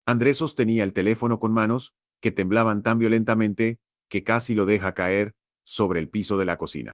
Andrés sostenía el teléfono con manos que temblaban tan violentamente que casi lo deja caer sobre el piso de la cocina.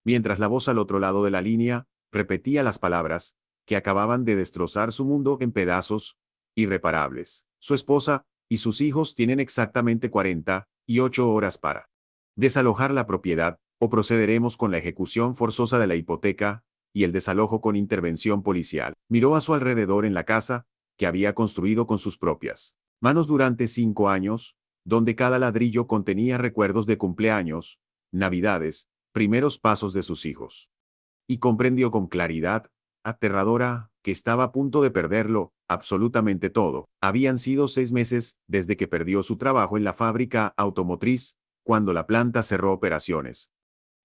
Mientras la voz al otro lado de la línea repetía las palabras que acababan de destrozar su mundo en pedazos irreparables. Su esposa y sus hijos tienen exactamente 48 horas para desalojar la propiedad, o procederemos con la ejecución forzosa de la hipoteca y el desalojo con intervención policial. Miró a su alrededor en la casa que había construido con sus propias manos durante 5 años, donde cada ladrillo contenía recuerdos de cumpleaños, navidades, primeros pasos de sus hijos. Y comprendió con claridad aterradora que estaba a punto de perderlo absolutamente todo. Habían sido 6 meses desde que perdió su trabajo en la fábrica automotriz, cuando la planta cerró operaciones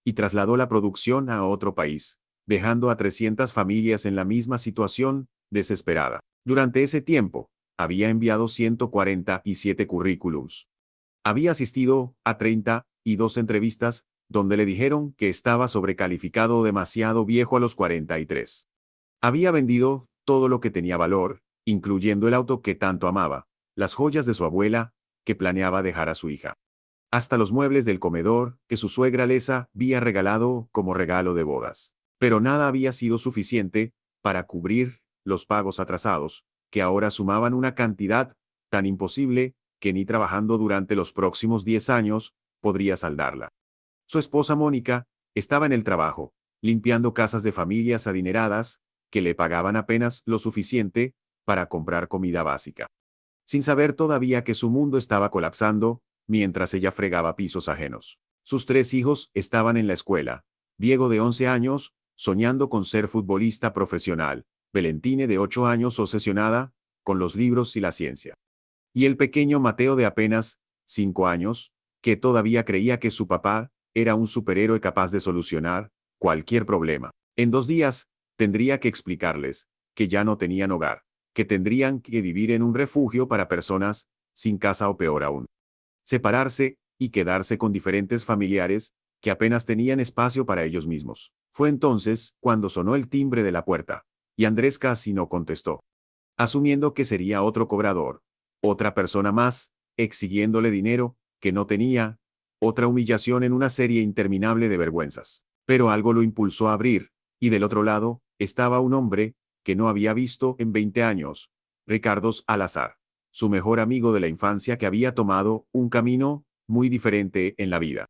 y trasladó la producción a otro país, dejando a 300 familias en la misma situación, desesperada. Durante ese tiempo, había enviado 147 currículums. Había asistido a 32 entrevistas, donde le dijeron que estaba sobrecalificado o demasiado viejo a los 43. Había vendido todo lo que tenía valor, incluyendo el auto que tanto amaba, las joyas de su abuela, que planeaba dejar a su hija, hasta los muebles del comedor que su suegra les había regalado como regalo de bodas. Pero nada había sido suficiente para cubrir los pagos atrasados, que ahora sumaban una cantidad tan imposible que ni trabajando durante los próximos 10 años podría saldarla. Su esposa Mónica estaba en el trabajo, limpiando casas de familias adineradas que le pagaban apenas lo suficiente para comprar comida básica, sin saber todavía que su mundo estaba colapsando mientras ella fregaba pisos ajenos. Sus 3 hijos estaban en la escuela: Diego, de 11 años, soñando con ser futbolista profesional; Valentine, de 8 años, obsesionada con los libros y la ciencia; y el pequeño Mateo, de apenas 5 años, que todavía creía que su papá era un superhéroe capaz de solucionar cualquier problema. En 2 días, tendría que explicarles que ya no tenían hogar, que tendrían que vivir en un refugio para personas sin casa, o peor aún, separarse y quedarse con diferentes familiares que apenas tenían espacio para ellos mismos. Fue entonces cuando sonó el timbre de la puerta, y Andrés casi no contestó, asumiendo que sería otro cobrador, otra persona más, exigiéndole dinero que no tenía, otra humillación en una serie interminable de vergüenzas. Pero algo lo impulsó a abrir, y del otro lado estaba un hombre que no había visto en 20 años, Ricardo Salazar, su mejor amigo de la infancia, que había tomado un camino muy diferente en la vida.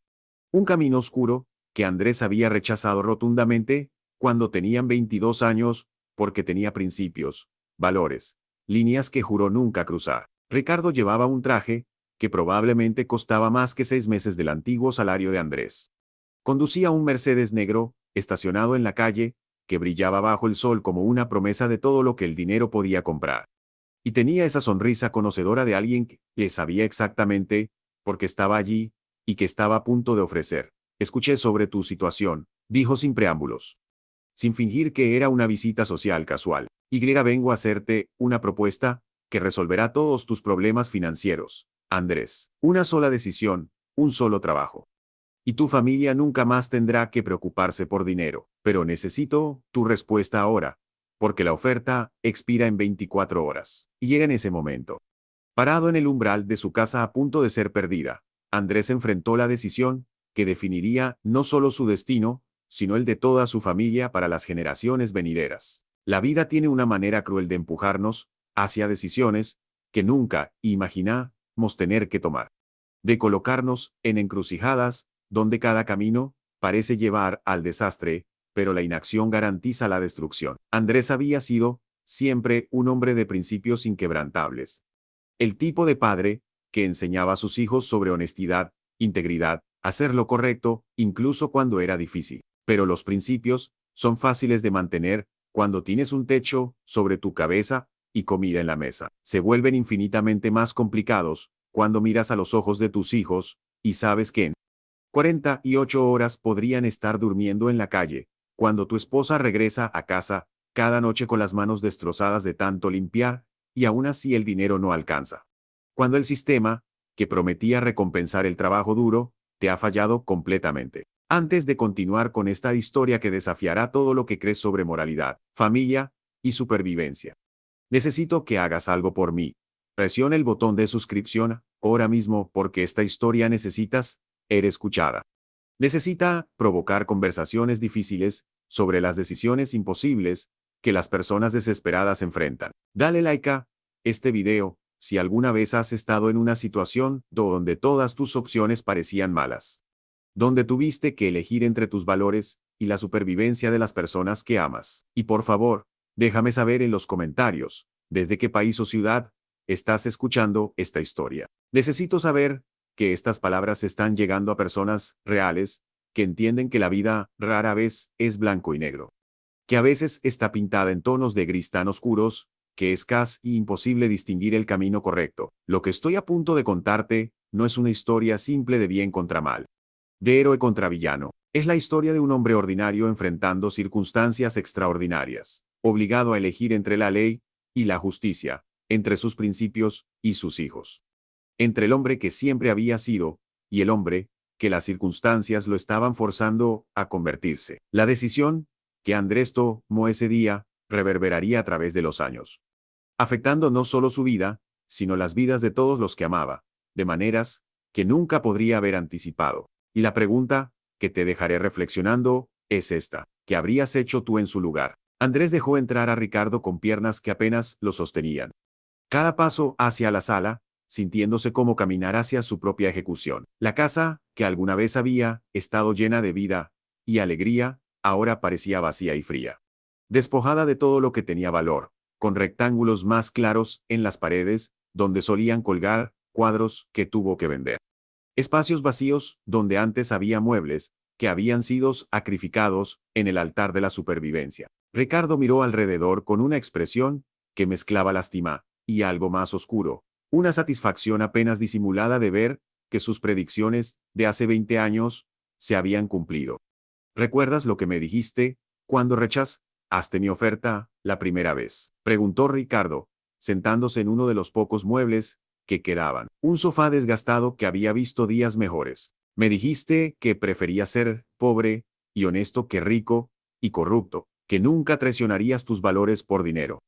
Un camino oscuro que Andrés había rechazado rotundamente cuando tenían 22 años, porque tenía principios, valores, líneas que juró nunca cruzar. Ricardo llevaba un traje que probablemente costaba más que 6 meses del antiguo salario de Andrés. Conducía un Mercedes negro, estacionado en la calle, que brillaba bajo el sol como una promesa de todo lo que el dinero podía comprar. Y tenía esa sonrisa conocedora de alguien que le sabía exactamente por qué estaba allí y que estaba a punto de ofrecer. Escuché sobre tu situación, dijo sin preámbulos, sin fingir que era una visita social casual. Vengo a hacerte una propuesta que resolverá todos tus problemas financieros, Andrés. Una sola decisión, un solo trabajo. Y tu familia nunca más tendrá que preocuparse por dinero. Pero necesito tu respuesta ahora, porque la oferta expira en 24 horas. Y llega en ese momento. Parado en el umbral de su casa a punto de ser perdida, Andrés enfrentó la decisión que definiría no solo su destino, sino el de toda su familia para las generaciones venideras. La vida tiene una manera cruel de empujarnos hacia decisiones que nunca imaginamos tener que tomar, de colocarnos en encrucijadas donde cada camino parece llevar al desastre, pero la inacción garantiza la destrucción. Andrés había sido siempre un hombre de principios inquebrantables. El tipo de padre que enseñaba a sus hijos sobre honestidad, integridad, hacer lo correcto, incluso cuando era difícil. Pero los principios son fáciles de mantener cuando tienes un techo sobre tu cabeza y comida en la mesa. Se vuelven infinitamente más complicados cuando miras a los ojos de tus hijos y sabes que en 48 horas podrían estar durmiendo en la calle, cuando tu esposa regresa a casa cada noche con las manos destrozadas de tanto limpiar, y aún así el dinero no alcanza. Cuando el sistema, que prometía recompensar el trabajo duro, te ha fallado completamente. Antes de continuar con esta historia que desafiará todo lo que crees sobre moralidad, familia y supervivencia, necesito que hagas algo por mí. Presiona el botón de suscripción ahora mismo porque esta historia necesitas ser escuchada. Necesita provocar conversaciones difíciles sobre las decisiones imposibles que las personas desesperadas enfrentan. Dale like a este video si alguna vez has estado en una situación donde todas tus opciones parecían malas, donde tuviste que elegir entre tus valores y la supervivencia de las personas que amas. Y por favor, déjame saber en los comentarios desde qué país o ciudad estás escuchando esta historia. Necesito saber que estas palabras están llegando a personas reales que entienden que la vida rara vez es blanco y negro, que a veces está pintada en tonos de gris tan oscuros que es casi imposible distinguir el camino correcto. Lo que estoy a punto de contarte no es una historia simple de bien contra mal, de héroe contra villano. Es la historia de un hombre ordinario enfrentando circunstancias extraordinarias, obligado a elegir entre la ley y la justicia, entre sus principios y sus hijos, entre el hombre que siempre había sido y el hombre que las circunstancias lo estaban forzando a convertirse. La decisión que Andrés tomó ese día reverberaría a través de los años, afectando no solo su vida, sino las vidas de todos los que amaba, de maneras que nunca podría haber anticipado. Y la pregunta que te dejaré reflexionando es esta: ¿qué habrías hecho tú en su lugar? Andrés dejó entrar a Ricardo con piernas que apenas lo sostenían. Cada paso hacia la sala, sintiéndose como caminar hacia su propia ejecución. La casa, que alguna vez había estado llena de vida y alegría, ahora parecía vacía y fría, despojada de todo lo que tenía valor, con rectángulos más claros en las paredes, donde solían colgar cuadros que tuvo que vender. Espacios vacíos, donde antes había muebles, que habían sido sacrificados en el altar de la supervivencia. Ricardo miró alrededor con una expresión que mezclaba lástima y algo más oscuro, una satisfacción apenas disimulada de ver que sus predicciones de hace 20 años se habían cumplido. ¿Recuerdas lo que me dijiste cuando rechazaste mi oferta la primera vez?, preguntó Ricardo, sentándose en uno de los pocos muebles que quedaban, un sofá desgastado que había visto días mejores. Me dijiste que preferías ser pobre y honesto que rico y corrupto, que nunca traicionarías tus valores por dinero,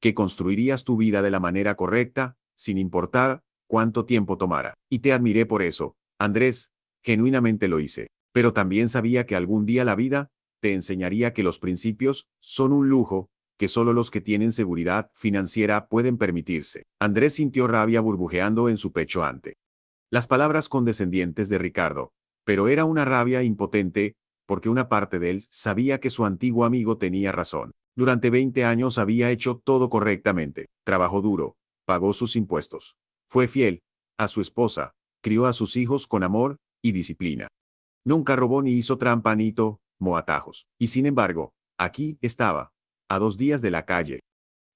que construirías tu vida de la manera correcta, sin importar cuánto tiempo tomara. Y te admiré por eso, Andrés, genuinamente lo hice. Pero también sabía que algún día la vida te enseñaría que los principios son un lujo que solo los que tienen seguridad financiera pueden permitirse. Andrés sintió rabia burbujeando en su pecho ante las palabras condescendientes de Ricardo, pero era una rabia impotente, porque una parte de él sabía que su antiguo amigo tenía razón. Durante 20 años había hecho todo correctamente, trabajó duro, pagó sus impuestos, fue fiel a su esposa, crió a sus hijos con amor y disciplina. Nunca robó ni hizo trampa ni tomó atajos. Y sin embargo, aquí estaba, a 2 días de la calle.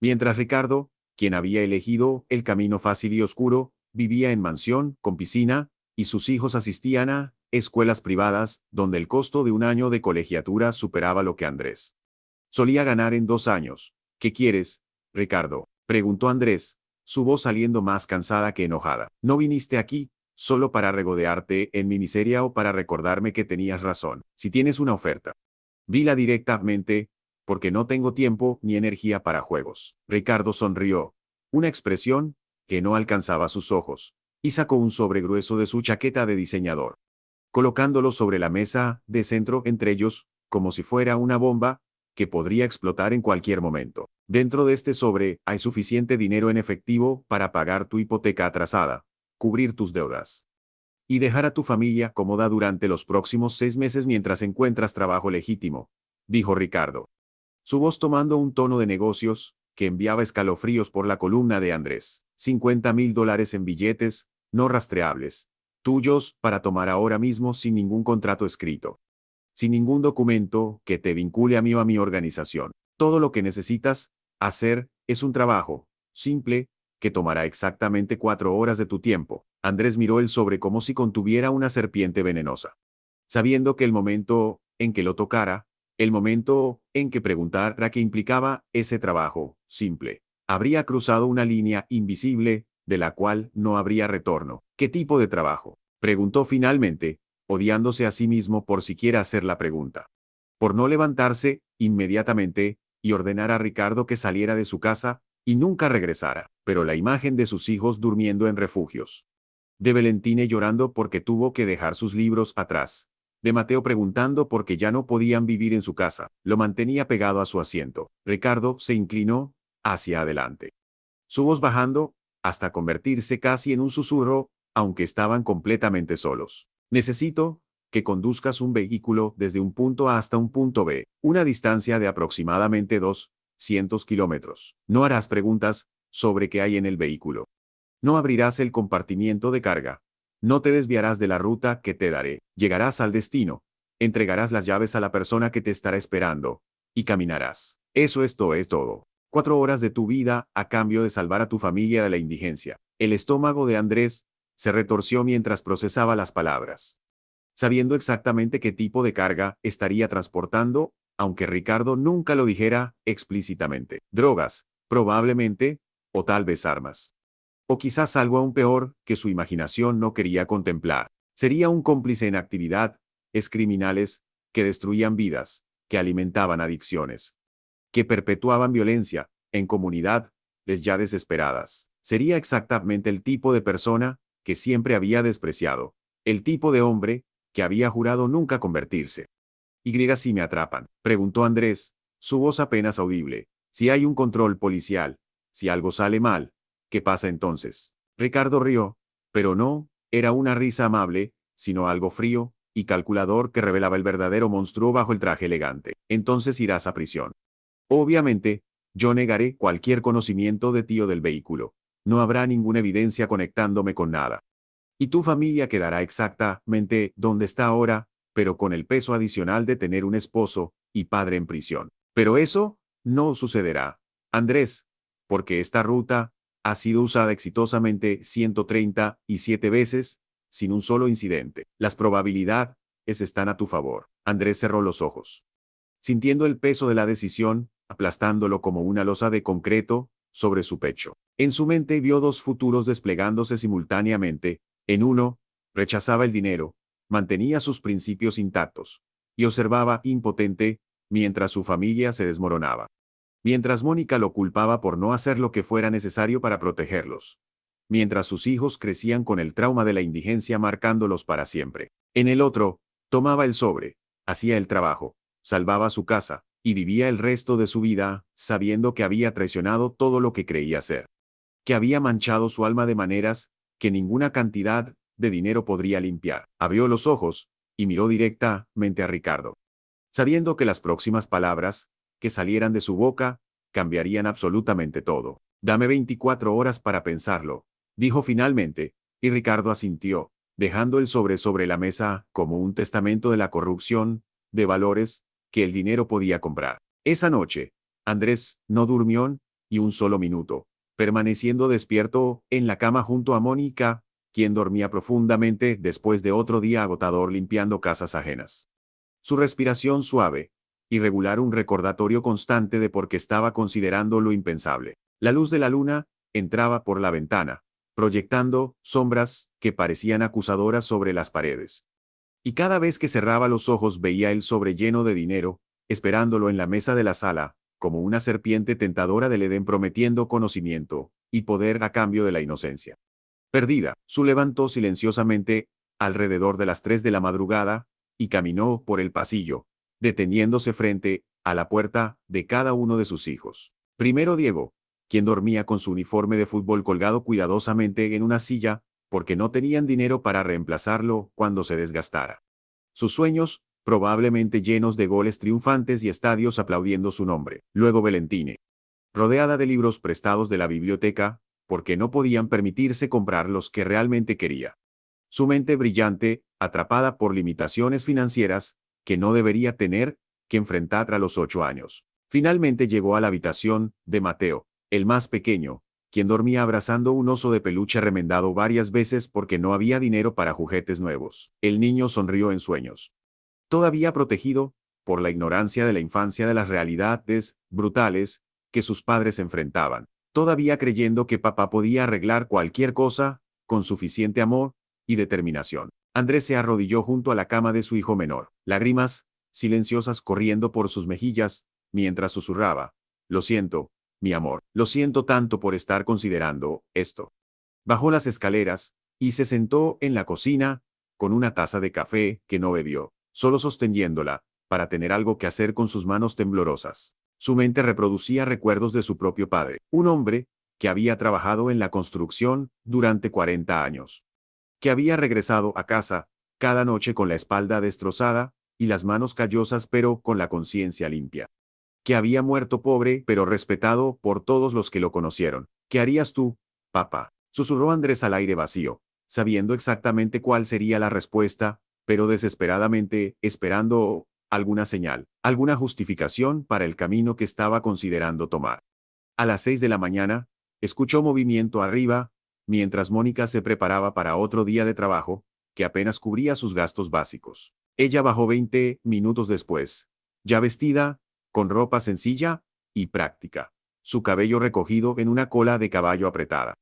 Mientras Ricardo, quien había elegido el camino fácil y oscuro, vivía en mansión, con piscina, y sus hijos asistían a escuelas privadas, donde el costo de un año de colegiatura superaba lo que Andrés solía ganar en 2 años. ¿Qué quieres, Ricardo?, preguntó Andrés, su voz saliendo más cansada que enojada. ¿No viniste aquí solo para regodearte en mi miseria o para recordarme que tenías razón? Si tienes una oferta, dila directamente, porque no tengo tiempo ni energía para juegos. Ricardo sonrió, una expresión que no alcanzaba sus ojos, y sacó un sobre grueso de su chaqueta de diseñador, colocándolo sobre la mesa de centro entre ellos, como si fuera una bomba que podría explotar en cualquier momento. Dentro de este sobre hay suficiente dinero en efectivo para pagar tu hipoteca atrasada, cubrir tus deudas y dejar a tu familia cómoda durante los próximos 6 meses mientras encuentras trabajo legítimo, dijo Ricardo, su voz tomando un tono de negocios que enviaba escalofríos por la columna de Andrés. $50,000 en billetes, no rastreables, tuyos para tomar ahora mismo sin ningún contrato escrito, sin ningún documento que te vincule a mí o a mi organización. Todo lo que necesitas hacer es un trabajo simple que tomará exactamente 4 horas de tu tiempo. Andrés miró el sobre como si contuviera una serpiente venenosa, sabiendo que el momento en que lo tocara, el momento en que preguntara qué implicaba ese trabajo simple, habría cruzado una línea invisible de la cual no habría retorno. ¿Qué tipo de trabajo?, preguntó finalmente, odiándose a sí mismo por siquiera hacer la pregunta, por no levantarse inmediatamente y ordenar a Ricardo que saliera de su casa y nunca regresara. Pero la imagen de sus hijos durmiendo en refugios, de Valentine llorando porque tuvo que dejar sus libros atrás, de Mateo preguntando por qué ya no podían vivir en su casa, lo mantenía pegado a su asiento. Ricardo se inclinó hacia adelante, su voz bajando hasta convertirse casi en un susurro, aunque estaban completamente solos. Necesito que conduzcas un vehículo desde un punto A hasta un punto B, una distancia de aproximadamente 200 kilómetros. No harás preguntas sobre qué hay en el vehículo. No abrirás el compartimiento de carga. No te desviarás de la ruta que te daré. Llegarás al destino. Entregarás las llaves a la persona que te estará esperando. Y caminarás. Esto es todo. 4 horas de tu vida a cambio de salvar a tu familia de la indigencia. El estómago de Andrés se retorció mientras procesaba las palabras. Sabiendo exactamente qué tipo de carga estaría transportando, aunque Ricardo nunca lo dijera explícitamente. Drogas, probablemente, o tal vez armas. O quizás algo aún peor que su imaginación no quería contemplar. Sería un cómplice en actividades criminales que destruían vidas, que alimentaban adicciones, que perpetuaban violencia en comunidades ya desesperadas. Sería exactamente el tipo de persona que siempre había despreciado, el tipo de hombre que había jurado nunca convertirse. ¿Y si me atrapan?, preguntó Andrés, su voz apenas audible. Si hay un control policial, si algo sale mal, ¿qué pasa entonces? Ricardo rió, pero no era una risa amable, sino algo frío y calculador que revelaba el verdadero monstruo bajo el traje elegante. Entonces irás a prisión. Obviamente, yo negaré cualquier conocimiento de ti o del vehículo. No habrá ninguna evidencia conectándome con nada. Y tu familia quedará exactamente donde está ahora, pero con el peso adicional de tener un esposo y padre en prisión. Pero eso no sucederá, Andrés, porque esta ruta ha sido usada exitosamente 137 veces, sin un solo incidente. Las probabilidades están a tu favor. Andrés cerró los ojos, sintiendo el peso de la decisión, aplastándolo como una losa de concreto sobre su pecho. En su mente vio dos futuros desplegándose simultáneamente. En uno, rechazaba el dinero, mantenía sus principios intactos, y observaba impotente, mientras su familia se desmoronaba. Mientras Mónica lo culpaba por no hacer lo que fuera necesario para protegerlos. Mientras sus hijos crecían con el trauma de la indigencia marcándolos para siempre. En el otro, tomaba el sobre, hacía el trabajo, salvaba su casa, y vivía el resto de su vida, sabiendo que había traicionado todo lo que creía ser. Que había manchado su alma de maneras que ninguna cantidad de dinero podría limpiar. Abrió los ojos y miró directamente a Ricardo, sabiendo que las próximas palabras que salieran de su boca cambiarían absolutamente todo. Dame 24 horas para pensarlo, dijo finalmente, y Ricardo asintió, dejando el sobre la mesa como un testamento de la corrupción de valores que el dinero podía comprar. Esa noche, Andrés no durmió ni un solo minuto, permaneciendo despierto en la cama junto a Mónica, quien dormía profundamente después de otro día agotador limpiando casas ajenas. Su respiración suave, irregular, un recordatorio constante de por qué estaba considerando lo impensable. La luz de la luna entraba por la ventana, proyectando sombras que parecían acusadoras sobre las paredes. Y cada vez que cerraba los ojos veía el sobre lleno de dinero, esperándolo en la mesa de la sala, como una serpiente tentadora del Edén prometiendo conocimiento y poder a cambio de la inocencia. Perdida, su levantó silenciosamente, alrededor de las 3 de la madrugada, y caminó por el pasillo, deteniéndose frente a la puerta de cada uno de sus hijos. Primero Diego, quien dormía con su uniforme de fútbol colgado cuidadosamente en una silla, porque no tenían dinero para reemplazarlo cuando se desgastara. Sus sueños, probablemente llenos de goles triunfantes y estadios aplaudiendo su nombre. Luego Valentine, rodeada de libros prestados de la biblioteca, porque no podían permitirse comprar los que realmente quería. Su mente brillante, atrapada por limitaciones financieras, que no debería tener que enfrentar a los 8 años. Finalmente llegó a la habitación de Mateo, el más pequeño, quien dormía abrazando un oso de peluche remendado varias veces porque no había dinero para juguetes nuevos. El niño sonrió en sueños. Todavía protegido por la ignorancia de la infancia de las realidades brutales que sus padres enfrentaban. Todavía creyendo que papá podía arreglar cualquier cosa con suficiente amor y determinación. Andrés se arrodilló junto a la cama de su hijo menor, lágrimas silenciosas corriendo por sus mejillas, mientras susurraba: lo siento, mi amor. Lo siento tanto por estar considerando esto. Bajó las escaleras y se sentó en la cocina con una taza de café que no bebió, solo sosteniéndola, para tener algo que hacer con sus manos temblorosas. Su mente reproducía recuerdos de su propio padre, un hombre que había trabajado en la construcción durante 40 años, que había regresado a casa cada noche con la espalda destrozada y las manos callosas pero con la conciencia limpia, que había muerto pobre pero respetado por todos los que lo conocieron. ¿Qué harías tú, papá? Susurró Andrés al aire vacío, sabiendo exactamente cuál sería la respuesta, pero desesperadamente esperando alguna señal, alguna justificación para el camino que estaba considerando tomar. A las 6 de la mañana, escuchó movimiento arriba, mientras Mónica se preparaba para otro día de trabajo, que apenas cubría sus gastos básicos. Ella bajó 20 minutos después, ya vestida, con ropa sencilla y práctica, su cabello recogido en una cola de caballo apretada.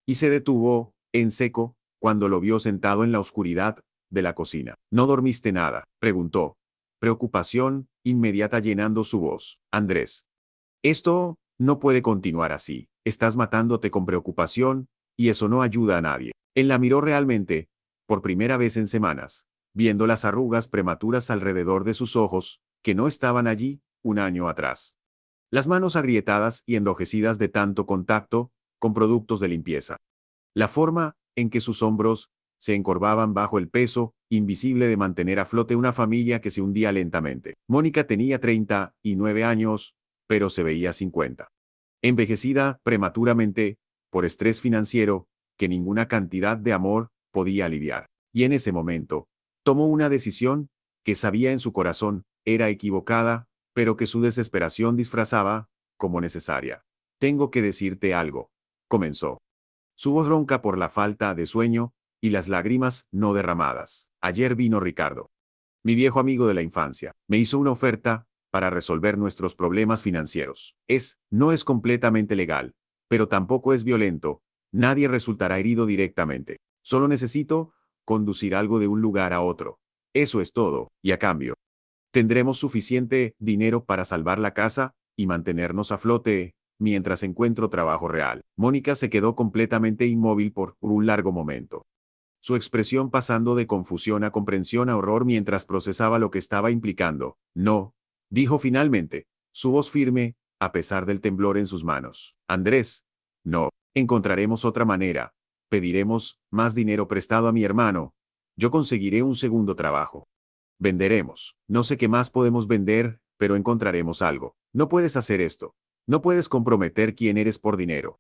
Y se detuvo, en seco, cuando lo vio sentado en la oscuridad de la cocina. ¿No dormiste nada?, preguntó. Preocupación inmediata llenando su voz. Andrés. Esto no puede continuar así. Estás matándote con preocupación, y eso no ayuda a nadie. Él la miró realmente, por primera vez en semanas, viendo las arrugas prematuras alrededor de sus ojos, que no estaban allí un año atrás. Las manos agrietadas y enrojecidas de tanto contacto con productos de limpieza. La forma en que sus hombros se encorvaban bajo el peso invisible de mantener a flote una familia que se hundía lentamente. Mónica tenía 39 años, pero se veía 50. Envejecida prematuramente por estrés financiero que ninguna cantidad de amor podía aliviar. Y en ese momento, tomó una decisión que sabía en su corazón era equivocada, pero que su desesperación disfrazaba como necesaria. Tengo que decirte algo, comenzó. Su voz ronca por la falta de sueño y las lágrimas no derramadas. Ayer vino Ricardo, mi viejo amigo de la infancia. Me hizo una oferta para resolver nuestros problemas financieros. No es completamente legal, pero tampoco es violento. Nadie resultará herido directamente. Solo necesito conducir algo de un lugar a otro. Eso es todo, y a cambio, tendremos suficiente dinero para salvar la casa y mantenernos a flote mientras encuentro trabajo real. Mónica se quedó completamente inmóvil por un largo momento, su expresión pasando de confusión a comprensión a horror mientras procesaba lo que estaba implicando. No, dijo finalmente, su voz firme, a pesar del temblor en sus manos. Andrés, no, encontraremos otra manera. Pediremos más dinero prestado a mi hermano. Yo conseguiré un segundo trabajo. Venderemos. No sé qué más podemos vender, pero encontraremos algo. No puedes hacer esto. No puedes comprometer quién eres por dinero.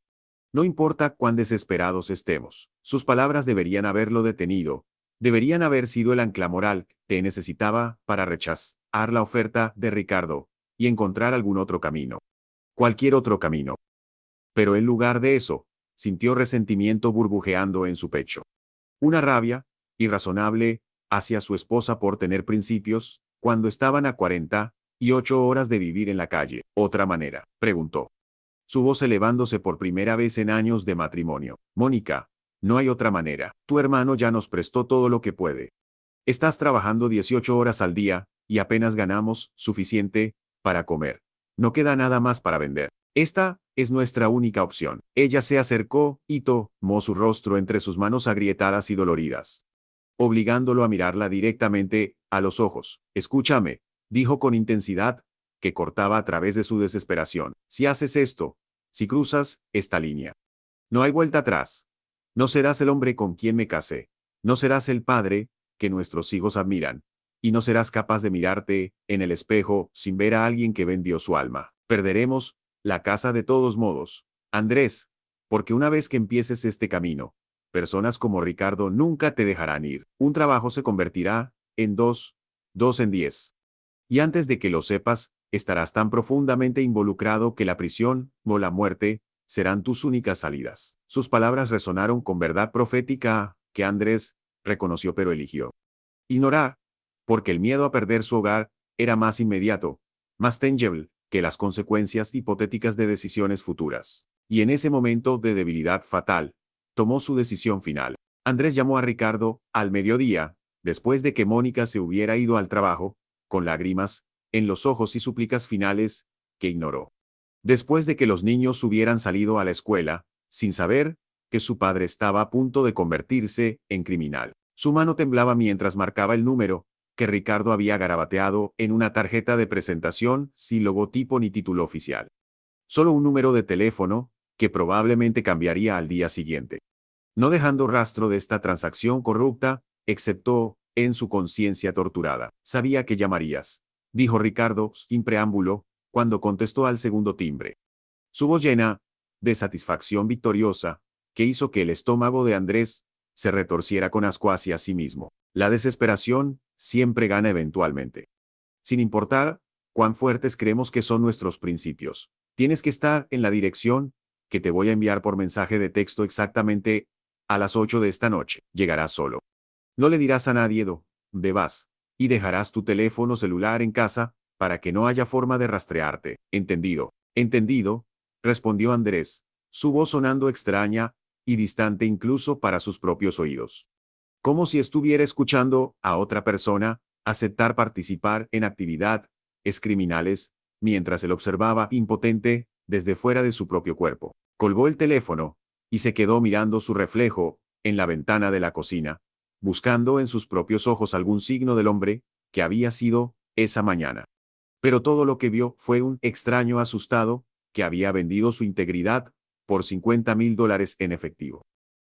No importa cuán desesperados estemos. Sus palabras deberían haberlo detenido. Deberían haber sido el ancla moral que necesitaba para rechazar la oferta de Ricardo y encontrar algún otro camino. Cualquier otro camino. Pero en lugar de eso, sintió resentimiento burbujeando en su pecho. Una rabia irrazonable hacia su esposa por tener principios, cuando estaban a 48 horas de vivir en la calle. ¿Otra manera?, preguntó, su voz elevándose por primera vez en años de matrimonio. Mónica, no hay otra manera. Tu hermano ya nos prestó todo lo que puede. Estás trabajando 18 horas al día, y apenas ganamos suficiente para comer. No queda nada más para vender. Esta es nuestra única opción. Ella se acercó y tomó su rostro entre sus manos agrietadas y doloridas, obligándolo a mirarla directamente a los ojos. Escúchame, dijo con intensidad que cortaba a través de su desesperación. Si haces esto, si cruzas esta línea, no hay vuelta atrás. No serás el hombre con quien me casé. No serás el padre que nuestros hijos admiran. Y no serás capaz de mirarte en el espejo sin ver a alguien que vendió su alma. Perderemos la casa de todos modos, Andrés, porque una vez que empieces este camino, personas como Ricardo nunca te dejarán ir. Un trabajo se convertirá en dos en 10. Y antes de que lo sepas, estarás tan profundamente involucrado que la prisión o la muerte serán tus únicas salidas. Sus palabras resonaron con verdad profética que Andrés reconoció pero eligió ignorar, porque el miedo a perder su hogar era más inmediato, más tangible, que las consecuencias hipotéticas de decisiones futuras. Y en ese momento de debilidad fatal, tomó su decisión final. Andrés llamó a Ricardo al mediodía, después de que Mónica se hubiera ido al trabajo, con lágrimas en los ojos y súplicas finales que ignoró. Después de que los niños hubieran salido a la escuela, sin saber que su padre estaba a punto de convertirse en criminal. Su mano temblaba mientras marcaba el número que Ricardo había garabateado en una tarjeta de presentación sin logotipo ni título oficial. Solo un número de teléfono que probablemente cambiaría al día siguiente. No dejando rastro de esta transacción corrupta, excepto en su conciencia torturada. Sabía que llamarías, dijo Ricardo, sin preámbulo, cuando contestó al segundo timbre. Su voz llena de satisfacción victoriosa, que hizo que el estómago de Andrés se retorciera con asco hacia sí mismo. La desesperación siempre gana eventualmente. Sin importar cuán fuertes creemos que son nuestros principios. Tienes que estar en la dirección que te voy a enviar por mensaje de texto exactamente a las 8 de esta noche. Llegarás solo. No le dirás a nadie dónde vas, y dejarás tu teléfono celular en casa para que no haya forma de rastrearte. ¿Entendido? Entendido, respondió Andrés, su voz sonando extraña y distante incluso para sus propios oídos. Como si estuviera escuchando a otra persona aceptar participar en actividades criminales, mientras él observaba impotente desde fuera de su propio cuerpo. Colgó el teléfono y se quedó mirando su reflejo en la ventana de la cocina, buscando en sus propios ojos algún signo del hombre que había sido esa mañana. Pero todo lo que vio fue un extraño asustado que había vendido su integridad por $50,000 en efectivo.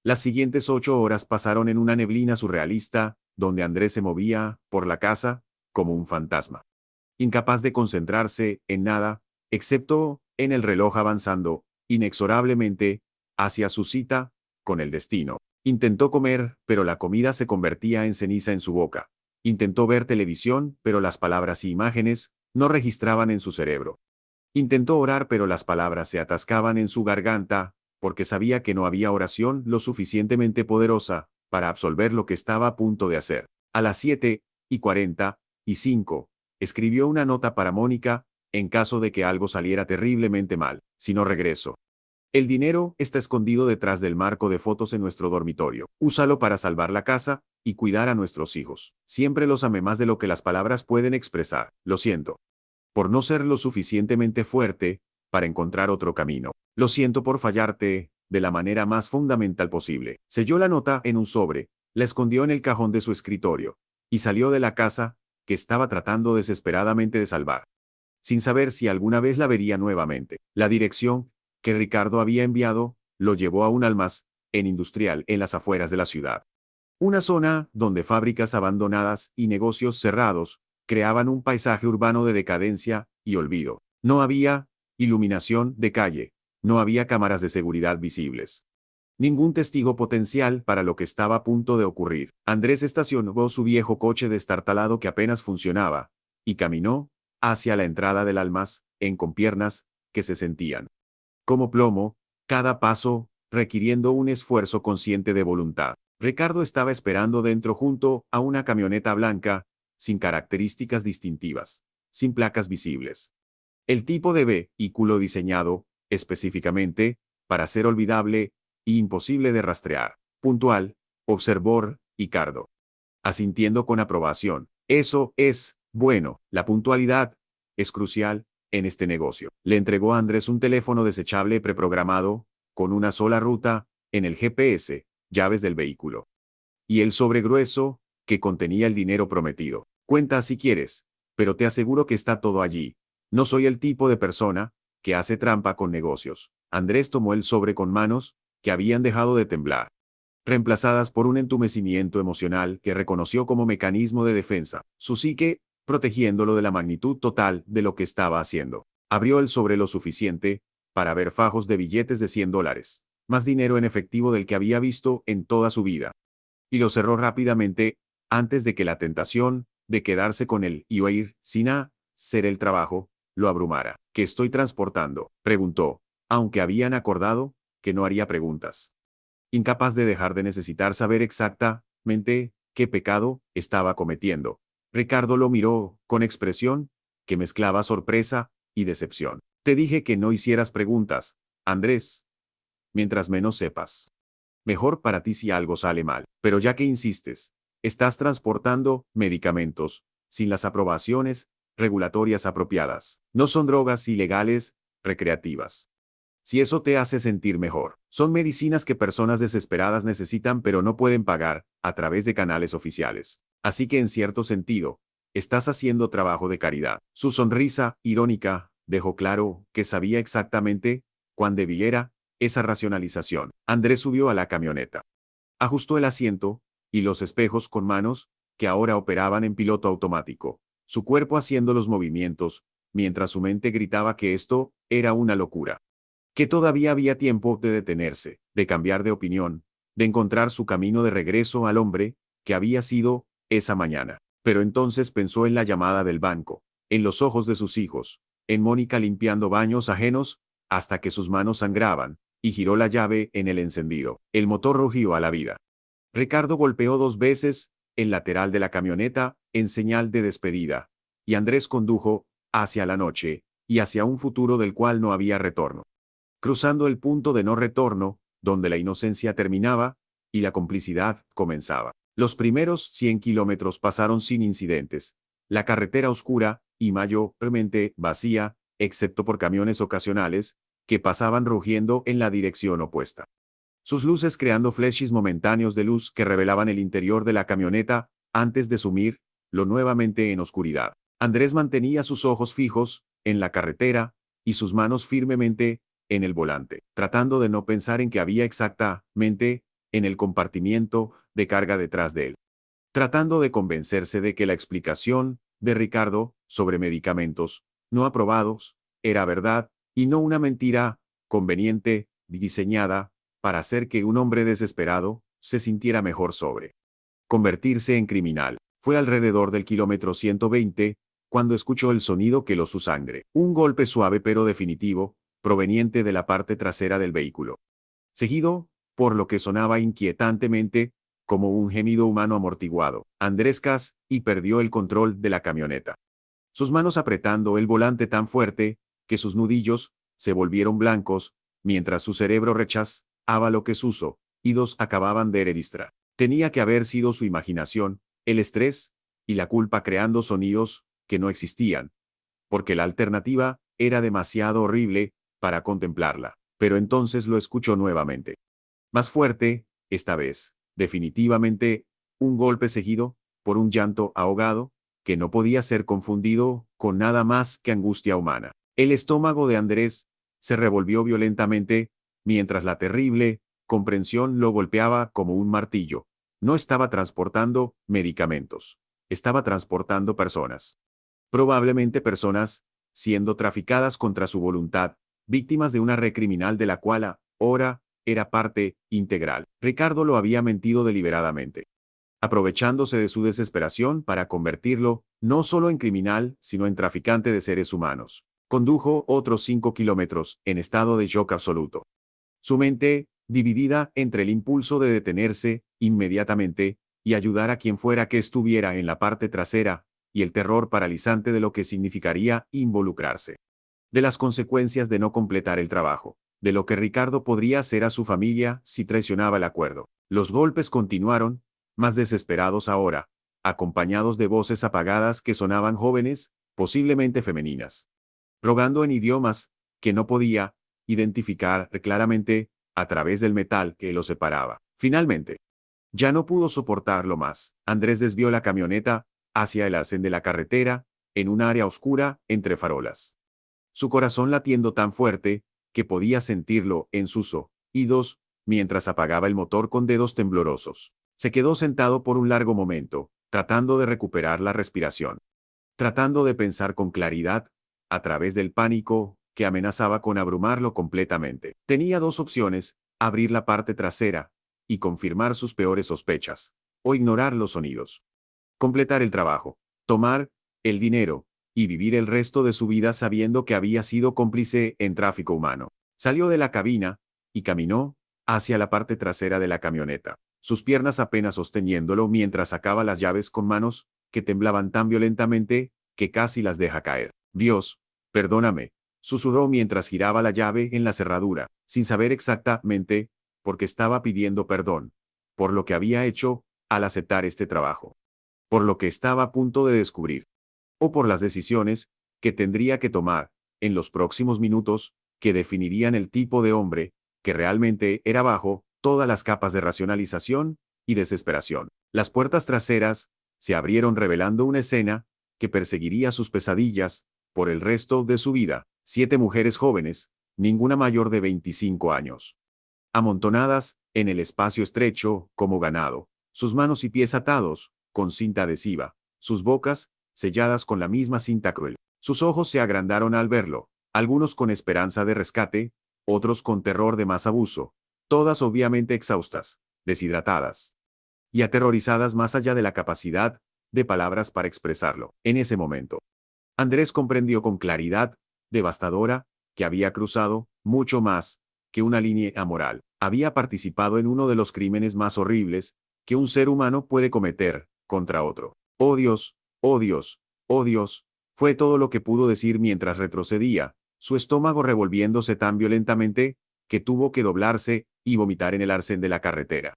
Las siguientes 8 horas pasaron en una neblina surrealista, donde Andrés se movía por la casa como un fantasma, incapaz de concentrarse en nada, excepto en el reloj avanzando inexorablemente hacia su cita con el destino. Intentó comer, pero la comida se convertía en ceniza en su boca. Intentó ver televisión, pero las palabras y imágenes no registraban en su cerebro. Intentó orar, pero las palabras se atascaban en su garganta, porque sabía que no había oración lo suficientemente poderosa para absolver lo que estaba a punto de hacer. A las 7:45, escribió una nota para Mónica, en caso de que algo saliera terriblemente mal. Si no regreso. El dinero está escondido detrás del marco de fotos en nuestro dormitorio. Úsalo para salvar la casa y cuidar a nuestros hijos. Siempre los amé más de lo que las palabras pueden expresar. Lo siento por no ser lo suficientemente fuerte para encontrar otro camino. Lo siento por fallarte de la manera más fundamental posible. Selló la nota en un sobre, la escondió en el cajón de su escritorio, y salió de la casa que estaba tratando desesperadamente de salvar, sin saber si alguna vez la vería nuevamente. La dirección que Ricardo había enviado lo llevó a un almacén industrial en las afueras de la ciudad. Una zona donde fábricas abandonadas y negocios cerrados creaban un paisaje urbano de decadencia y olvido. No había iluminación de calle, no había cámaras de seguridad visibles. Ningún testigo potencial para lo que estaba a punto de ocurrir. Andrés estacionó su viejo coche destartalado que apenas funcionaba, y caminó hacia la entrada del almacén con piernas que se sentían como plomo, cada paso requiriendo un esfuerzo consciente de voluntad. Ricardo estaba esperando dentro junto a una camioneta blanca, sin características distintivas, sin placas visibles. El tipo de vehículo diseñado, específicamente, para ser olvidable e imposible de rastrear. Puntual, observó Ricardo, asintiendo con aprobación. Eso es bueno. La puntualidad es crucial en este negocio. Le entregó a Andrés un teléfono desechable preprogramado, con una sola ruta, en el GPS, llaves del vehículo, y el sobre grueso, que contenía el dinero prometido. Cuenta si quieres, pero te aseguro que está todo allí. No soy el tipo de persona que hace trampa con negocios. Andrés tomó el sobre con manos que habían dejado de temblar, reemplazadas por un entumecimiento emocional que reconoció como mecanismo de defensa, su psique, protegiéndolo de la magnitud total de lo que estaba haciendo. Abrió el sobre lo suficiente para ver fajos de billetes de $100, más dinero en efectivo del que había visto en toda su vida, y lo cerró rápidamente, antes de que la tentación de quedarse con él y oír, sin hacer el trabajo, lo abrumara. ¿Qué estoy transportando?, preguntó, aunque habían acordado que no haría preguntas. Incapaz de dejar de necesitar saber exactamente qué pecado estaba cometiendo, Ricardo lo miró con expresión que mezclaba sorpresa y decepción. Te dije que no hicieras preguntas, Andrés. Mientras menos sepas, mejor para ti si algo sale mal. Pero ya que insistes, estás transportando medicamentos sin las aprobaciones regulatorias apropiadas. No son drogas ilegales, recreativas. Si eso te hace sentir mejor, son medicinas que personas desesperadas necesitan pero no pueden pagar, a través de canales oficiales. Así que en cierto sentido, estás haciendo trabajo de caridad. Su sonrisa, irónica, dejó claro que sabía exactamente cuán débil era esa racionalización. Andrés subió a la camioneta. Ajustó el asiento y los espejos con manos que ahora operaban en piloto automático, su cuerpo haciendo los movimientos, mientras su mente gritaba que esto era una locura. Que todavía había tiempo de detenerse, de cambiar de opinión, de encontrar su camino de regreso al hombre que había sido esa mañana. Pero entonces pensó en la llamada del banco, en los ojos de sus hijos, en Mónica limpiando baños ajenos, hasta que sus manos sangraban, y giró la llave en el encendido. El motor rugió a la vida. Ricardo golpeó 2 veces el lateral de la camioneta en señal de despedida, y Andrés condujo hacia la noche y hacia un futuro del cual no había retorno. Cruzando el punto de no retorno, donde la inocencia terminaba y la complicidad comenzaba. Los primeros 100 kilómetros pasaron sin incidentes. La carretera oscura y mayormente vacía, excepto por camiones ocasionales, que pasaban rugiendo en la dirección opuesta. Sus luces creando flashes momentáneos de luz que revelaban el interior de la camioneta antes de sumirlo nuevamente en oscuridad. Andrés mantenía sus ojos fijos en la carretera y sus manos firmemente en el volante, tratando de no pensar en que había exactamente en el compartimiento de carga detrás de él. Tratando de convencerse de que la explicación de Ricardo sobre medicamentos no aprobados era verdad y no una mentira conveniente diseñada para hacer que un hombre desesperado se sintiera mejor sobre convertirse en criminal. Fue alrededor del kilómetro 120 cuando escuchó el sonido que heló su sangre. Un golpe suave pero definitivo, proveniente de la parte trasera del vehículo. Seguido, por lo que sonaba inquietantemente, como un gemido humano amortiguado. Andrés Cas, y perdió el control de la camioneta. Sus manos apretando el volante tan fuerte, que sus nudillos se volvieron blancos, mientras su cerebro rechazaba lo que sus oídos acababan de registrar. Tenía que haber sido su imaginación, el estrés y la culpa creando sonidos que no existían, porque la alternativa era demasiado horrible para contemplarla. Pero entonces lo escuchó nuevamente. Más fuerte, esta vez, definitivamente, un golpe seguido por un llanto ahogado, que no podía ser confundido con nada más que angustia humana. El estómago de Andrés se revolvió violentamente, mientras la terrible comprensión lo golpeaba como un martillo. No estaba transportando medicamentos, estaba transportando personas. Probablemente personas siendo traficadas contra su voluntad, víctimas de una red criminal de la cual ahora era parte integral. Ricardo lo había mentido deliberadamente, aprovechándose de su desesperación para convertirlo no solo en criminal, sino en traficante de seres humanos. Condujo otros 5 kilómetros en estado de shock absoluto. Su mente, dividida entre el impulso de detenerse inmediatamente y ayudar a quien fuera que estuviera en la parte trasera, y el terror paralizante de lo que significaría involucrarse. De las consecuencias de no completar el trabajo, de lo que Ricardo podría hacer a su familia si traicionaba el acuerdo. Los golpes continuaron, más desesperados ahora, acompañados de voces apagadas que sonaban jóvenes, posiblemente femeninas, rogando en idiomas que no podía identificar claramente a través del metal que los separaba. Finalmente, ya no pudo soportarlo más. Andrés desvió la camioneta hacia el arcén de la carretera, en un área oscura entre farolas. Su corazón latiendo tan fuerte que podía sentirlo en sus oídos mientras apagaba el motor con dedos temblorosos. Se quedó sentado por un largo momento, tratando de recuperar la respiración, tratando de pensar con claridad, a través del pánico que amenazaba con abrumarlo completamente. Tenía dos opciones: abrir la parte trasera y confirmar sus peores sospechas, o ignorar los sonidos. Completar el trabajo, tomar el dinero y vivir el resto de su vida sabiendo que había sido cómplice en tráfico humano. Salió de la cabina y caminó hacia la parte trasera de la camioneta, sus piernas apenas sosteniéndolo mientras sacaba las llaves con manos que temblaban tan violentamente que casi las deja caer. Dios, perdóname, susurró mientras giraba la llave en la cerradura, sin saber exactamente por qué estaba pidiendo perdón, por lo que había hecho al aceptar este trabajo, por lo que estaba a punto de descubrir, o por las decisiones que tendría que tomar en los próximos minutos, que definirían el tipo de hombre que realmente era bajo todas las capas de racionalización y desesperación. Las puertas traseras se abrieron revelando una escena que perseguiría sus pesadillas por el resto de su vida. 7 mujeres jóvenes, ninguna mayor de 25 años. Amontonadas en el espacio estrecho como ganado, sus manos y pies atados con cinta adhesiva, sus bocas selladas con la misma cinta cruel. Sus ojos se agrandaron al verlo, algunos con esperanza de rescate, otros con terror de más abuso, todas obviamente exhaustas, deshidratadas y aterrorizadas más allá de la capacidad de palabras para expresarlo. En ese momento, Andrés comprendió con claridad devastadora que había cruzado mucho más que una línea moral. Había participado en uno de los crímenes más horribles que un ser humano puede cometer contra otro. Oh Dios, oh Dios, oh Dios, fue todo lo que pudo decir mientras retrocedía, su estómago revolviéndose tan violentamente que tuvo que doblarse y vomitar en el arcén de la carretera,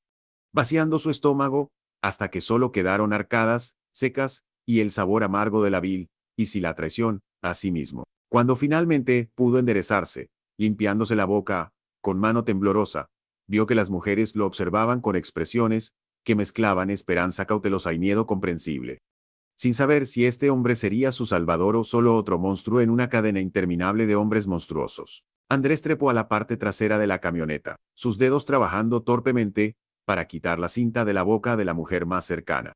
vaciando su estómago hasta que solo quedaron arcadas, secas, y el sabor amargo de la vil, y si la traición, a sí mismo. Cuando finalmente pudo enderezarse, limpiándose la boca, con mano temblorosa, vio que las mujeres lo observaban con expresiones que mezclaban esperanza cautelosa y miedo comprensible. Sin saber si este hombre sería su salvador o solo otro monstruo en una cadena interminable de hombres monstruosos, Andrés trepó a la parte trasera de la camioneta, sus dedos trabajando torpemente para quitar la cinta de la boca de la mujer más cercana.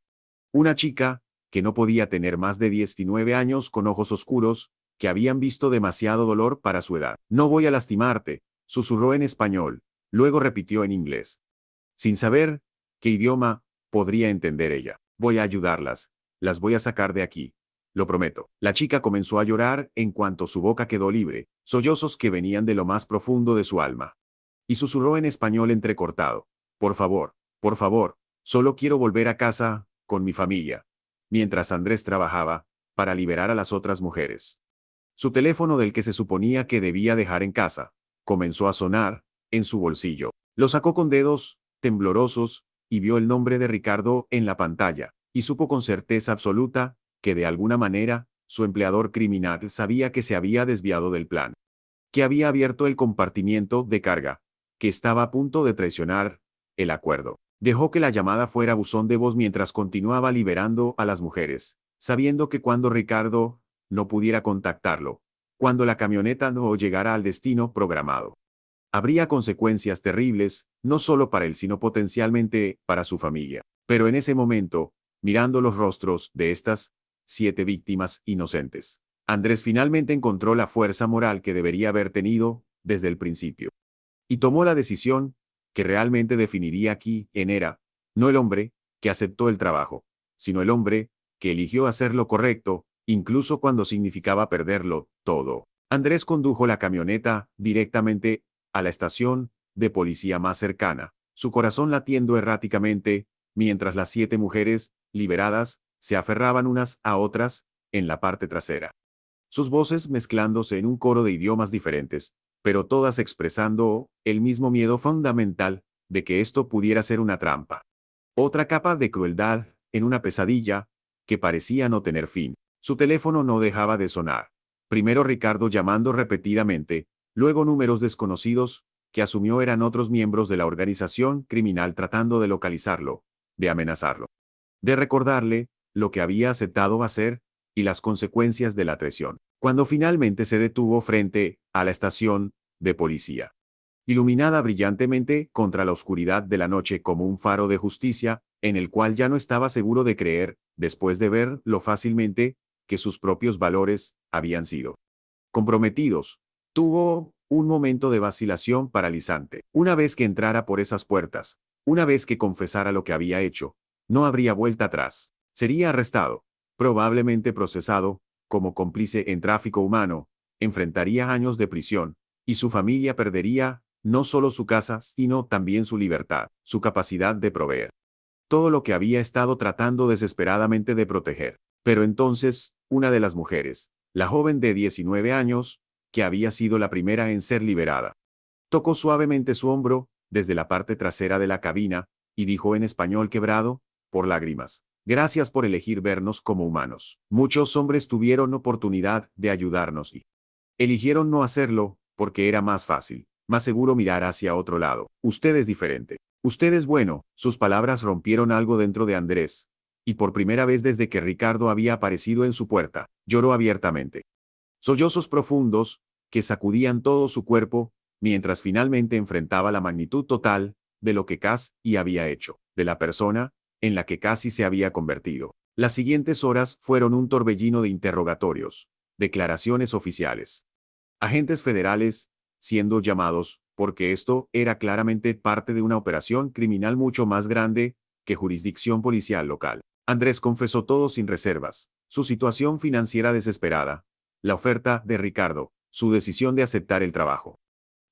Una chica, que no podía tener más de 19 años con ojos oscuros, que habían visto demasiado dolor para su edad. No voy a lastimarte, susurró en español, luego repitió en inglés. Sin saber qué idioma podría entender ella. Voy a ayudarlas, las voy a sacar de aquí. Lo prometo. La chica comenzó a llorar en cuanto su boca quedó libre, sollozos que venían de lo más profundo de su alma. Y susurró en español entrecortado. Por favor, solo quiero volver a casa, con mi familia. Mientras Andrés trabajaba, para liberar a las otras mujeres. Su teléfono del que se suponía que debía dejar en casa, comenzó a sonar, en su bolsillo. Lo sacó con dedos, temblorosos, y vio el nombre de Ricardo en la pantalla, y supo con certeza absoluta, que de alguna manera, su empleador criminal sabía que se había desviado del plan. Que había abierto el compartimiento de carga, que estaba a punto de traicionar el acuerdo. Dejó que la llamada fuera buzón de voz mientras continuaba liberando a las mujeres, sabiendo que cuando Ricardo no pudiera contactarlo, cuando la camioneta no llegara al destino programado, habría consecuencias terribles, no solo para él sino potencialmente para su familia. Pero en ese momento, mirando los rostros de estas 7 víctimas inocentes, Andrés finalmente encontró la fuerza moral que debería haber tenido desde el principio. Y tomó la decisión que realmente definiría quién era, no el hombre que aceptó el trabajo, sino el hombre que eligió hacer lo correcto, incluso cuando significaba perderlo todo. Andrés condujo la camioneta directamente a la estación de policía más cercana, su corazón latiendo erráticamente, mientras las 7 mujeres, liberadas, se aferraban unas a otras en la parte trasera. Sus voces mezclándose en un coro de idiomas diferentes, pero todas expresando el mismo miedo fundamental de que esto pudiera ser una trampa. Otra capa de crueldad, en una pesadilla, que parecía no tener fin. Su teléfono no dejaba de sonar. Primero Ricardo llamando repetidamente, luego números desconocidos, que asumió eran otros miembros de la organización criminal tratando de localizarlo, de amenazarlo, de recordarle lo que había aceptado hacer y las consecuencias de la traición. Cuando finalmente se detuvo frente a la estación de policía, iluminada brillantemente contra la oscuridad de la noche como un faro de justicia, en el cual ya no estaba seguro de creer, después de ver lo fácilmente que sus propios valores habían sido comprometidos, tuvo un momento de vacilación paralizante. Una vez que entrara por esas puertas, una vez que confesara lo que había hecho, no habría vuelta atrás. Sería arrestado, probablemente procesado, como cómplice en tráfico humano, enfrentaría años de prisión, y su familia perdería no solo su casa, sino también su libertad, su capacidad de proveer. Todo lo que había estado tratando desesperadamente de proteger. Pero entonces, una de las mujeres, la joven de 19 años, que había sido la primera en ser liberada, tocó suavemente su hombro, desde la parte trasera de la cabina, y dijo en español quebrado, por lágrimas: gracias por elegir vernos como humanos. Muchos hombres tuvieron oportunidad de ayudarnos y Eligieron no hacerlo, porque era más fácil, más seguro mirar hacia otro lado. Usted es diferente. Usted es bueno. Sus palabras rompieron algo dentro de Andrés, y por primera vez desde que Ricardo había aparecido en su puerta, lloró abiertamente. Sollozos profundos, que sacudían todo su cuerpo, mientras finalmente enfrentaba la magnitud total de lo que casi había hecho, de la persona en la que casi se había convertido. Las siguientes horas fueron un torbellino de interrogatorios, declaraciones oficiales, agentes federales siendo llamados, porque esto era claramente parte de una operación criminal mucho más grande que jurisdicción policial local. Andrés confesó todo sin reservas, su situación financiera desesperada, la oferta de Ricardo, su decisión de aceptar el trabajo.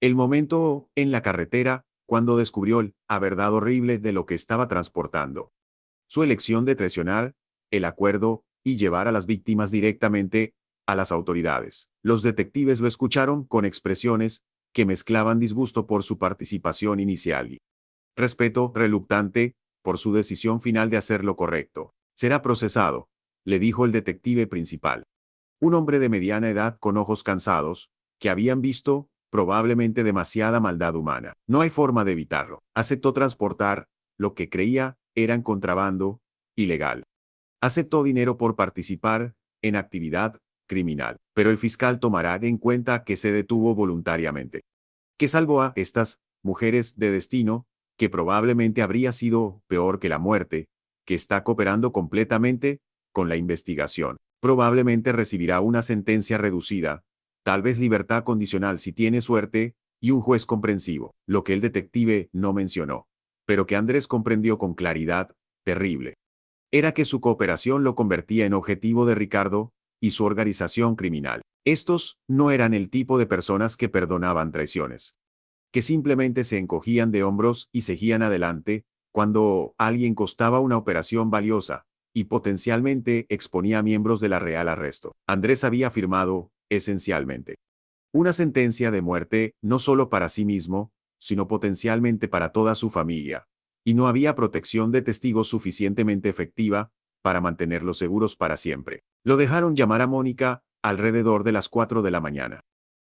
El momento en la carretera, cuando descubrió la verdad horrible de lo que estaba transportando. Su elección de traicionar el acuerdo y llevar a las víctimas directamente a las autoridades. Los detectives lo escucharon con expresiones que mezclaban disgusto por su participación inicial y respeto reluctante por su decisión final de hacer lo correcto. Será procesado, le dijo el detective principal. Un hombre de mediana edad con ojos cansados, que habían visto, probablemente demasiada maldad humana. No hay forma de evitarlo. Aceptó transportar lo que creía eran contrabando ilegal. Aceptó dinero por participar en actividad criminal, pero el fiscal tomará en cuenta que se detuvo voluntariamente, que salvó a estas mujeres de destino, que probablemente habría sido peor que la muerte, que está cooperando completamente con la investigación. Probablemente recibirá una sentencia reducida, tal vez libertad condicional si tiene suerte, y un juez comprensivo, lo que el detective no mencionó, pero que Andrés comprendió con claridad, terrible. Era que su cooperación lo convertía en objetivo de Ricardo y su organización criminal. Estos no eran el tipo de personas que perdonaban traiciones, que simplemente se encogían de hombros y seguían adelante cuando alguien costaba una operación valiosa y potencialmente exponía a miembros de la Real arresto. Andrés había firmado, esencialmente, una sentencia de muerte no solo para sí mismo, sino potencialmente para toda su familia, y no había protección de testigos suficientemente efectiva para mantenerlos seguros para siempre. Lo dejaron llamar a Mónica alrededor de las 4 de la mañana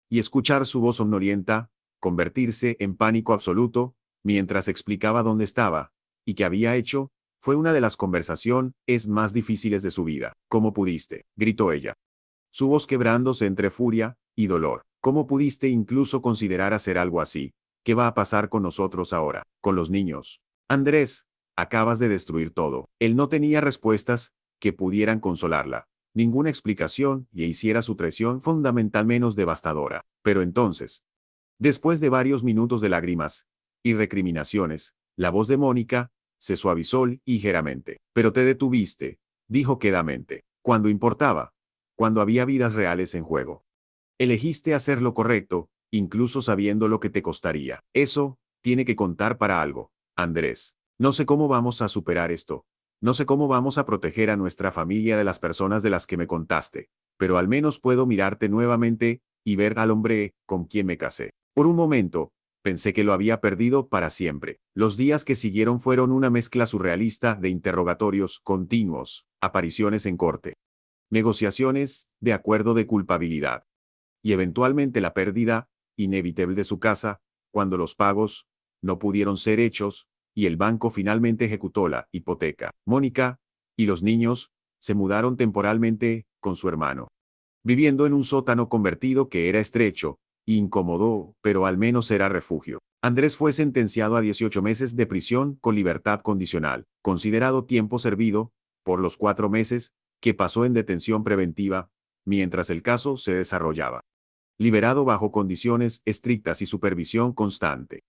y escuchar su voz somnolienta, convertirse en pánico absoluto, mientras explicaba dónde estaba y qué había hecho, fue una de las conversaciones más difíciles de su vida. ¿Cómo pudiste?, gritó ella, su voz quebrándose entre furia y dolor. ¿Cómo pudiste incluso considerar hacer algo así? ¿Qué va a pasar con nosotros ahora, con los niños? Andrés, acabas de destruir todo. Él no tenía respuestas que pudieran consolarla, ninguna explicación y hiciera su traición fundamental menos devastadora. Pero entonces, después de varios minutos de lágrimas y recriminaciones, la voz de Mónica se suavizó ligeramente. Pero te detuviste, dijo quedamente, cuando importaba, cuando había vidas reales en juego. Elegiste hacer lo correcto, incluso sabiendo lo que te costaría. Eso tiene que contar para algo, Andrés. No sé cómo vamos a superar esto. No sé cómo vamos a proteger a nuestra familia de las personas de las que me contaste, pero al menos puedo mirarte nuevamente y ver al hombre con quien me casé. Por un momento, pensé que lo había perdido para siempre. Los días que siguieron fueron una mezcla surrealista de interrogatorios continuos, apariciones en corte, negociaciones de acuerdo de culpabilidad, y eventualmente la pérdida inevitable de su casa, cuando los pagos no pudieron ser hechos, y el banco finalmente ejecutó la hipoteca. Mónica y los niños se mudaron temporalmente con su hermano, viviendo en un sótano convertido que era estrecho, incómodo, pero al menos era refugio. Andrés fue sentenciado a 18 meses de prisión con libertad condicional, considerado tiempo servido, por los 4 meses que pasó en detención preventiva, mientras el caso se desarrollaba. Liberado bajo condiciones estrictas y supervisión constante.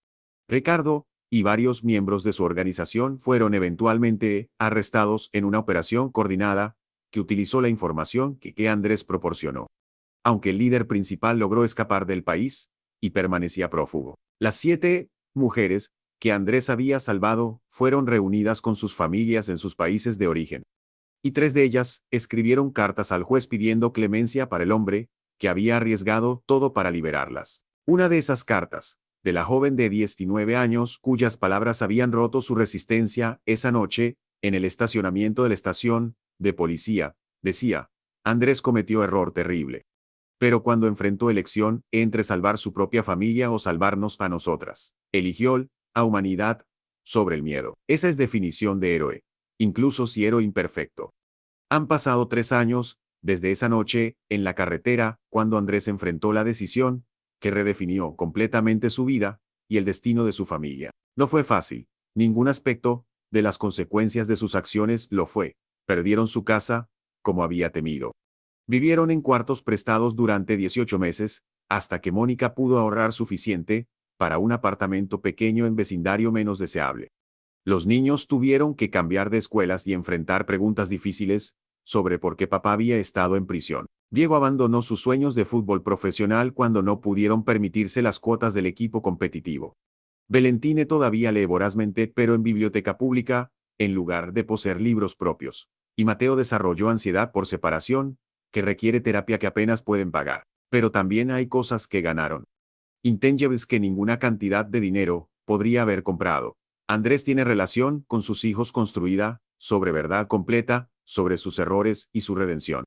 Ricardo y varios miembros de su organización fueron eventualmente arrestados en una operación coordinada que utilizó la información que Andrés proporcionó. Aunque el líder principal logró escapar del país y permanecía prófugo. Las 7 mujeres que Andrés había salvado fueron reunidas con sus familias en sus países de origen, y 3 de ellas escribieron cartas al juez pidiendo clemencia para el hombre que había arriesgado todo para liberarlas. Una de esas cartas, de la joven de 19 años cuyas palabras habían roto su resistencia esa noche, en el estacionamiento de la estación de policía, decía: Andrés cometió error terrible. Pero cuando enfrentó elección entre salvar su propia familia o salvarnos a nosotras, eligió a humanidad sobre el miedo. Esa es definición de héroe, incluso si héroe imperfecto. Han pasado 3 años, desde esa noche, en la carretera, cuando Andrés enfrentó la decisión, que redefinió completamente su vida y el destino de su familia. No fue fácil. Ningún aspecto de las consecuencias de sus acciones lo fue. Perdieron su casa, como había temido. Vivieron en cuartos prestados durante 18 meses, hasta que Mónica pudo ahorrar suficiente para un apartamento pequeño en vecindario menos deseable. Los niños tuvieron que cambiar de escuelas y enfrentar preguntas difíciles sobre por qué papá había estado en prisión. Diego abandonó sus sueños de fútbol profesional cuando no pudieron permitirse las cuotas del equipo competitivo. Valentine todavía lee vorazmente, pero en biblioteca pública, en lugar de poseer libros propios. Y Mateo desarrolló ansiedad por separación, que requiere terapia que apenas pueden pagar. Pero también hay cosas que ganaron. Intangibles que ninguna cantidad de dinero podría haber comprado. Andrés tiene relación con sus hijos construida sobre verdad completa, sobre sus errores y su redención.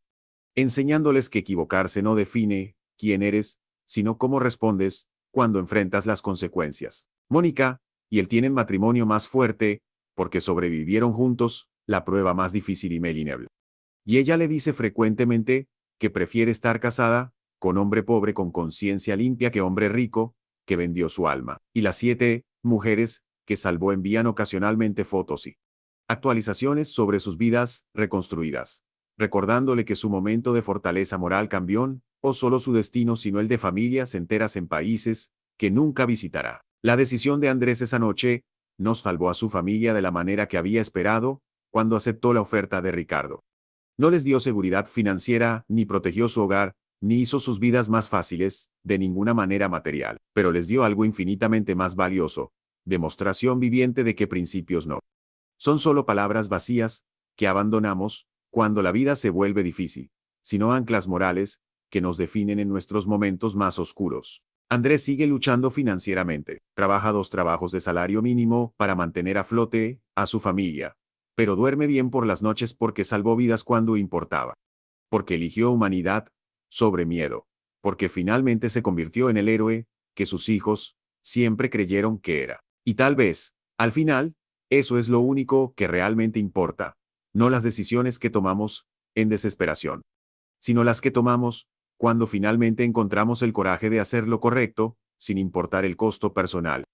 Enseñándoles que equivocarse no define quién eres, sino cómo respondes cuando enfrentas las consecuencias. Mónica y él tienen matrimonio más fuerte, porque sobrevivieron juntos, la prueba más difícil inimaginable. Y ella le dice frecuentemente que prefiere estar casada con hombre pobre con conciencia limpia que hombre rico, que vendió su alma. Y las 7 mujeres que salvó envían ocasionalmente fotos y actualizaciones sobre sus vidas reconstruidas, recordándole que su momento de fortaleza moral cambió, o solo su destino sino el de familias enteras en países que nunca visitará. La decisión de Andrés esa noche no salvó a su familia de la manera que había esperado cuando aceptó la oferta de Ricardo. No les dio seguridad financiera, ni protegió su hogar, ni hizo sus vidas más fáciles, de ninguna manera material, pero les dio algo infinitamente más valioso, demostración viviente de que principios no son solo palabras vacías, que abandonamos, cuando la vida se vuelve difícil, sino anclas morales, que nos definen en nuestros momentos más oscuros. Andrés sigue luchando financieramente, trabaja 2 trabajos de salario mínimo para mantener a flote a su familia, pero duerme bien por las noches porque salvó vidas cuando importaba, porque eligió humanidad sobre miedo, porque finalmente se convirtió en el héroe que sus hijos siempre creyeron que era. Y tal vez, al final, eso es lo único que realmente importa, no las decisiones que tomamos en desesperación, sino las que tomamos cuando finalmente encontramos el coraje de hacer lo correcto, sin importar el costo personal.